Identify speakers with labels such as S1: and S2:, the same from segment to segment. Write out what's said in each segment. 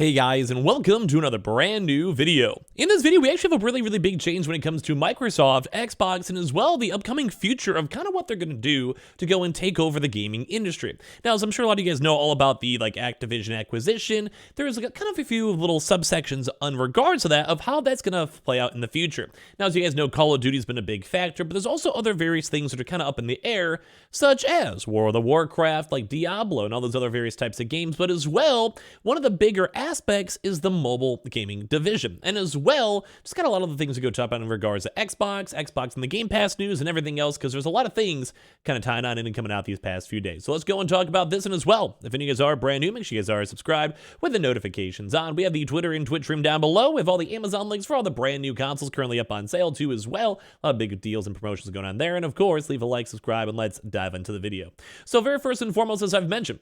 S1: Hey guys, and welcome to another brand new video. In this video, we actually have a really big change when it comes to Microsoft, Xbox, and as well the upcoming future of kind of what they're going to do to go and take over the gaming industry. Now, as I'm sure a lot of you guys know all about the Activision acquisition, there's kind of a few little subsections in regards to that of how that's going to play out in the future. Now, as you guys know, Call of Duty has been a big factor, but there's also other various things that are kind of up in the air, such as World of Warcraft, like Diablo, and all those other various types of games, but as well, one of the bigger aspects is the mobile gaming division. And as well, just got a lot of the things to go talk about in regards to Xbox and the Game Pass news and everything else, because there's a lot of things kind of tying on in and coming out these past few days. So let's go and talk about this. And as well, if any of you guys are brand new, make sure you guys are subscribed with the notifications on. We have the Twitter and Twitch stream down below with all the Amazon links for all the brand new consoles currently up on sale too as well. A lot of big deals and promotions going on there. And of course, leave a like, subscribe, and let's dive into the video. So very first and foremost, as I've mentioned,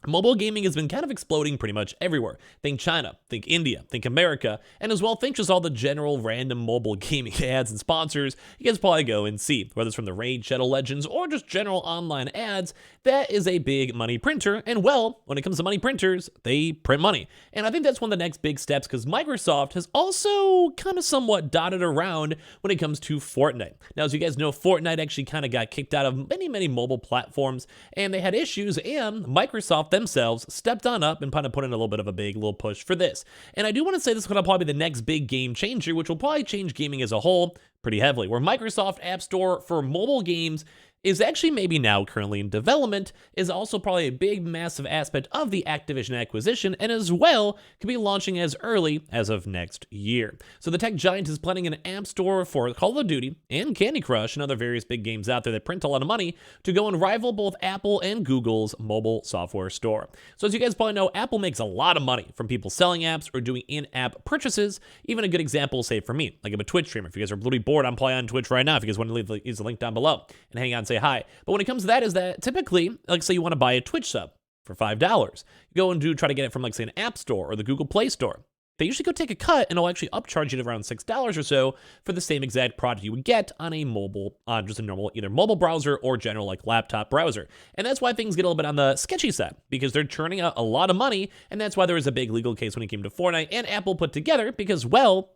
S1: mobile gaming has been kind of exploding pretty much everywhere. Think China, think India, think America, and as well think just all the general random mobile gaming ads and sponsors you guys probably go and see, whether it's from the Raid, Shadow Legends, or just general online ads. That is a big money printer, and well, when it comes to money printers, they print money. And I think that's one of the next big steps, because Microsoft has also kind of somewhat dotted around when it comes to Fortnite. Now, as you guys know, Fortnite actually kind of got kicked out of many mobile platforms, and they had issues, and Microsoft themselves stepped on up and kind of put in a little bit of a big little push for this. And I do want to say this is going to probably be the next big game changer, which will probably change gaming as a whole pretty heavily, where Microsoft App Store for mobile games is actually maybe now currently in development, is also probably a big, massive aspect of the Activision acquisition, and as well, could be launching as early as of next year. So the tech giant is planning an app store for Call of Duty and Candy Crush and other various big games out there that print a lot of money to go and rival both Apple and Google's mobile software store. So as you guys probably know, Apple makes a lot of money from people selling apps or doing in-app purchases. Even a good example, say for me, like I'm a Twitch streamer. If you guys are really bored, I'm probably on Twitch right now. If you guys want to use the link down below and hang on, say hi. But when it comes to that, is that typically, like say you want to buy a Twitch sub for $5, you go and try to get it from like say an app store or the Google Play Store. They usually go take a cut and it'll actually upcharge you to around $6 or so for the same exact product you would get on a mobile, on just a normal either mobile browser or general like laptop browser. And that's why things get a little bit on the sketchy side, because they're churning out a lot of money, and that's why there was a big legal case when it came to Fortnite and Apple put together, because well,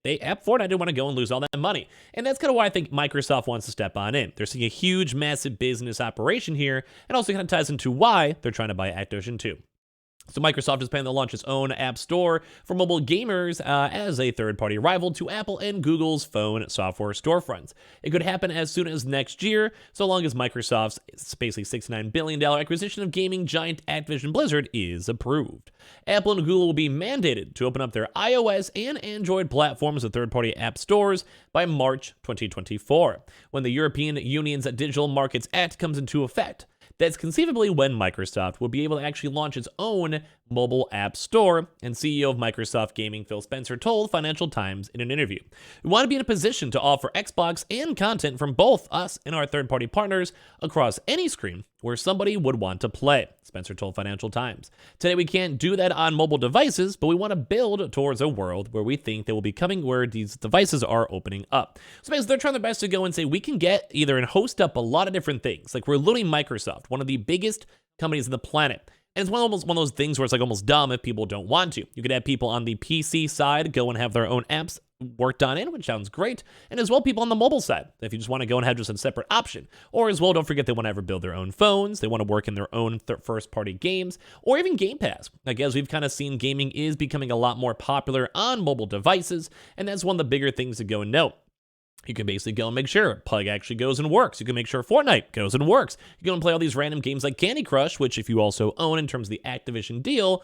S1: Fortnite didn't want to go and lose all that money. And that's kind of why I think Microsoft wants to step on in. They're seeing a huge, massive business operation here, and also kind of ties into why they're trying to buy Activision too. So Microsoft is planning to launch its own app store for mobile gamers as a third-party rival to Apple and Google's phone software storefronts. It could happen as soon as next year, so long as Microsoft's basically $69 billion acquisition of gaming giant Activision Blizzard is approved. Apple and Google will be mandated to open up their iOS and Android platforms to third-party app stores by March 2024, when the European Union's Digital Markets Act comes into effect. That's conceivably when Microsoft will be able to actually launch its own mobile app store, and CEO of Microsoft Gaming Phil Spencer told Financial Times in an interview. We want to be in a position to offer Xbox and content from both us and our third-party partners across any screen where somebody would want to play, Spencer told Financial Times. Today we can't do that on mobile devices, but we want to build towards a world where we think they will be coming where these devices are opening up. So basically they're trying their best to go and say we can get either and host up a lot of different things. Like we're literally Microsoft, one of the biggest companies on the planet. And it's one of those things where it's like almost dumb if people don't want to. You could have people on the PC side go and have their own apps worked on in, which sounds great, and as well people on the mobile side, if you just want to go and have just a separate option. Or as well, don't forget they want to ever build their own phones, they want to work in their own first-party games, or even Game Pass. Like as we've kind of seen, gaming is becoming a lot more popular on mobile devices, and that's one of the bigger things to go and note. You can basically go and make sure Pug actually goes and works. You can make sure Fortnite goes and works. You go and play all these random games like Candy Crush, which if you also own in terms of the Activision deal,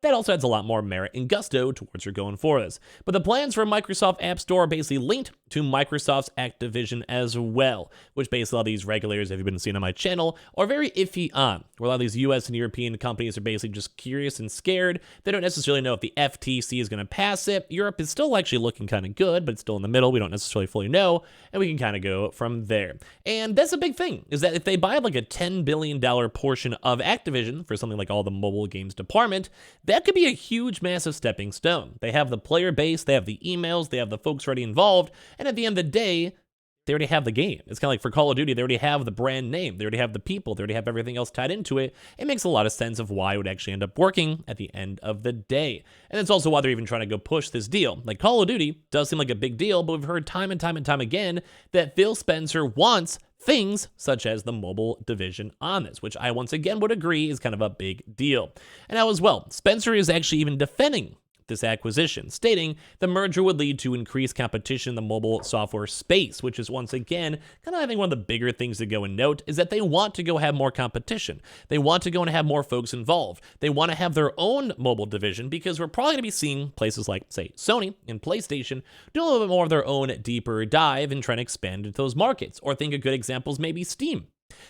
S1: that also adds a lot more merit and gusto towards your going for this. But the plans for Microsoft App Store are basically linked to Microsoft's Activision as well, which basically all these regulators, if you've been seeing on my channel, are very iffy on, where a lot of these US and European companies are basically just curious and scared. They don't necessarily know if the FTC is going to pass it. Europe is still actually looking kind of good, but it's still in the middle. We don't necessarily fully know, and we can kind of go from there. And that's a big thing, is that if they buy like a $10 billion portion of Activision for something like all the mobile games department, that could be a huge, massive stepping stone. They have the player base, they have the emails, they have the folks already involved, and at the end of the day, they already have the game. It's kind of like for Call of Duty, they already have the brand name, they already have the people, they already have everything else tied into it. It makes a lot of sense of why it would actually end up working at the end of the day. And that's also why they're even trying to go push this deal. Like Call of Duty does seem like a big deal, but we've heard time and time and time again that Phil Spencer wants things such as the mobile division on this, which I once again would agree is kind of a big deal. And now as well, Spencer is actually even defending this acquisition, stating the merger would lead to increased competition in the mobile software space, which is once again kind of I think one of the bigger things to go and note is that they want to go have more competition. They want to go and have more folks involved. They want to have their own mobile division because we're probably going to be seeing places like, say, Sony and PlayStation do a little bit more of their own deeper dive and trying to expand into those markets. Or think of good examples, maybe Steam.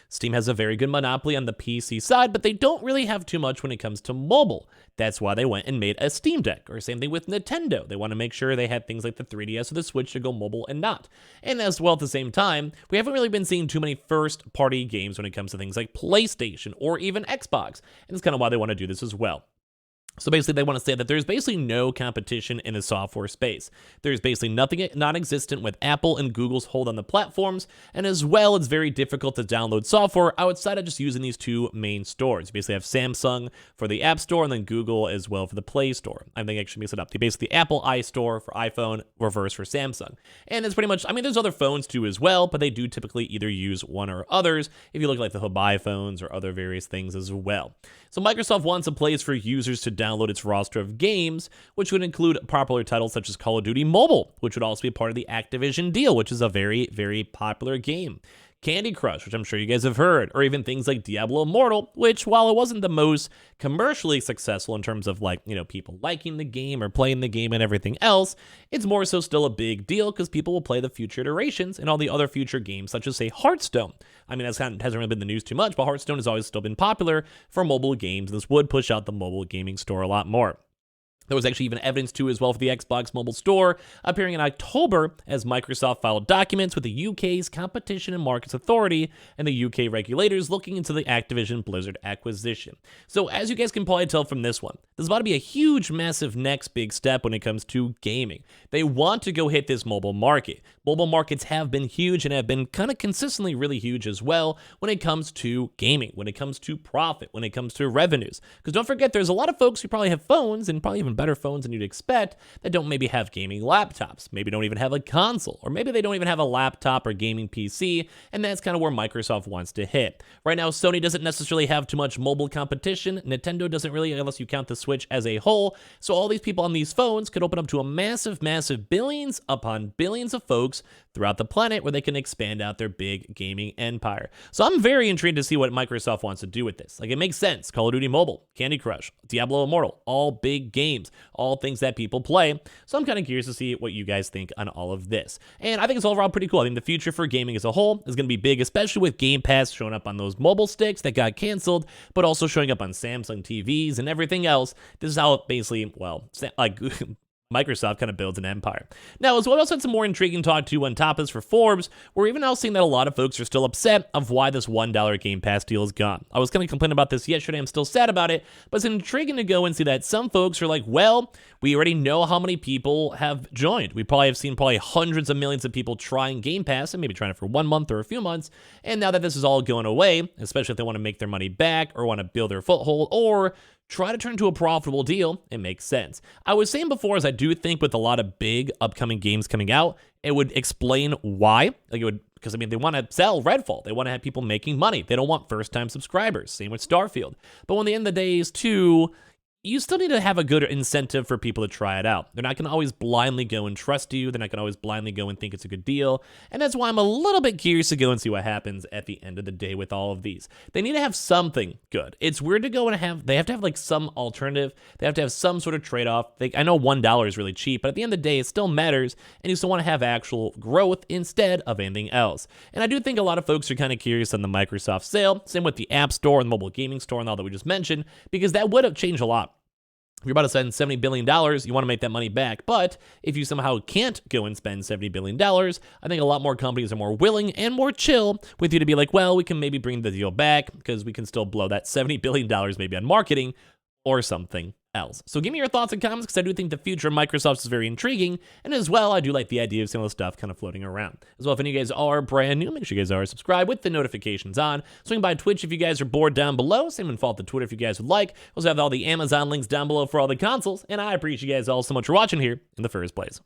S1: Steam has a very good monopoly on the PC side, but they don't really have too much when it comes to mobile. That's why they went and made a Steam Deck, or same thing with Nintendo. They want to make sure they had things like the 3DS or the Switch to go mobile and not. And as well at the same time, we haven't really been seeing too many first-party games when it comes to things like PlayStation or even Xbox, and that's kind of why they want to do this as well. So basically, they want to say that there's basically no competition in the software space. There's basically nothing non-existent with Apple and Google's hold on the platforms, and as well, it's very difficult to download software outside of just using these two main stores. You basically have Samsung for the App Store and then Google as well for the Play Store. I think actually makes it up. Basically, Apple iStore for iPhone, reverse for Samsung. And it's pretty much, I mean, there's other phones too as well, but they do typically either use one or others if you look like the Huawei phones or other various things as well. So Microsoft wants a place for users to download its roster of games, which would include popular titles such as Call of Duty Mobile, which would also be part of the Activision deal, which is a very, very popular game. Candy Crush, which I'm sure you guys have heard, or even things like Diablo Immortal, which while it wasn't the most commercially successful in terms of like, people liking the game or playing the game and everything else, it's more so still a big deal because people will play the future iterations and all the other future games, such as say Hearthstone. I mean, that hasn't really been the news too much, but Hearthstone has always still been popular for mobile games, and this would push out the mobile gaming store a lot more. There was actually even evidence too as well for the Xbox mobile store appearing in October as Microsoft filed documents with the UK's Competition and Markets Authority and the UK regulators looking into the Activision Blizzard acquisition. So as you guys can probably tell from this one, this is about to be a huge, massive next big step when it comes to gaming. They want to go hit this mobile market. Mobile markets have been huge and have been kind of consistently really huge as well when it comes to gaming, when it comes to profit, when it comes to revenues. Because don't forget, there's a lot of folks who probably have phones and probably even better phones than you'd expect that don't maybe have gaming laptops, maybe don't even have a console, or maybe they don't even have a laptop or gaming PC, and that's kind of where Microsoft wants to hit. Right now, Sony doesn't necessarily have too much mobile competition. Nintendo doesn't really, unless you count the Switch as a whole. So all these people on these phones could open up to a massive, massive billions upon billions of folks throughout the planet where they can expand out their big gaming empire. So I'm very intrigued to see what Microsoft wants to do with this. Like, it makes sense. Call of Duty Mobile, Candy Crush, Diablo Immortal, all big games, all things that people play. So I'm kind of curious to see what you guys think on all of this. And I think it's overall pretty cool. I think the future for gaming as a whole is going to be big, especially with Game Pass showing up on those mobile sticks that got canceled, but also showing up on Samsung TVs and everything else. This is how basically, well, like Microsoft kind of builds an empire. Now, as well, we also had some more intriguing talk too on top of this for Forbes. We're even now seeing that a lot of folks are still upset of why this $1 Game Pass deal is gone. I was kind of complaining about this yesterday. I'm still sad about it, but it's intriguing to go and see that some folks are like, well, we already know how many people have joined. We probably have seen hundreds of millions of people trying Game Pass and maybe trying it for 1 month or a few months. And now that this is all going away, especially if they want to make their money back or want to build their foothold or try to turn to a profitable deal, it makes sense. I was saying before, as I do think with a lot of big upcoming games coming out, it would explain why. Like it would, because I mean, they want to sell Redfall. They want to have people making money. They don't want first-time subscribers. Same with Starfield. But when the end of the day is too, you still need to have a good incentive for people to try it out. They're not going to always blindly go and trust you. They're not going to always blindly go and think it's a good deal. And that's why I'm a little bit curious to go and see what happens at the end of the day with all of these. They need to have something good. It's weird to go and they have to have like some alternative. They have to have some sort of trade-off. I know $1 is really cheap, but at the end of the day, it still matters. And you still want to have actual growth instead of anything else. And I do think a lot of folks are kind of curious on the Microsoft sale. Same with the App Store and the mobile gaming store and all that we just mentioned, because that would have changed a lot. If you're about to spend $70 billion, you want to make that money back. But if you somehow can't go and spend $70 billion, I think a lot more companies are more willing and more chill with you to be like, well, we can maybe bring the deal back because we can still blow that $70 billion maybe on marketing. or something else. So give me your thoughts and comments, because I do think the future of Microsoft is very intriguing, and as well, I do like the idea of some of the stuff kind of floating around. As well, if any of you guys are brand new, make sure you guys are subscribed with the notifications on. Swing by Twitch if you guys are bored down below. Same and follow the Twitter if you guys would like. Also have all the Amazon links down below for all the consoles, and I appreciate you guys all so much for watching here in the first place.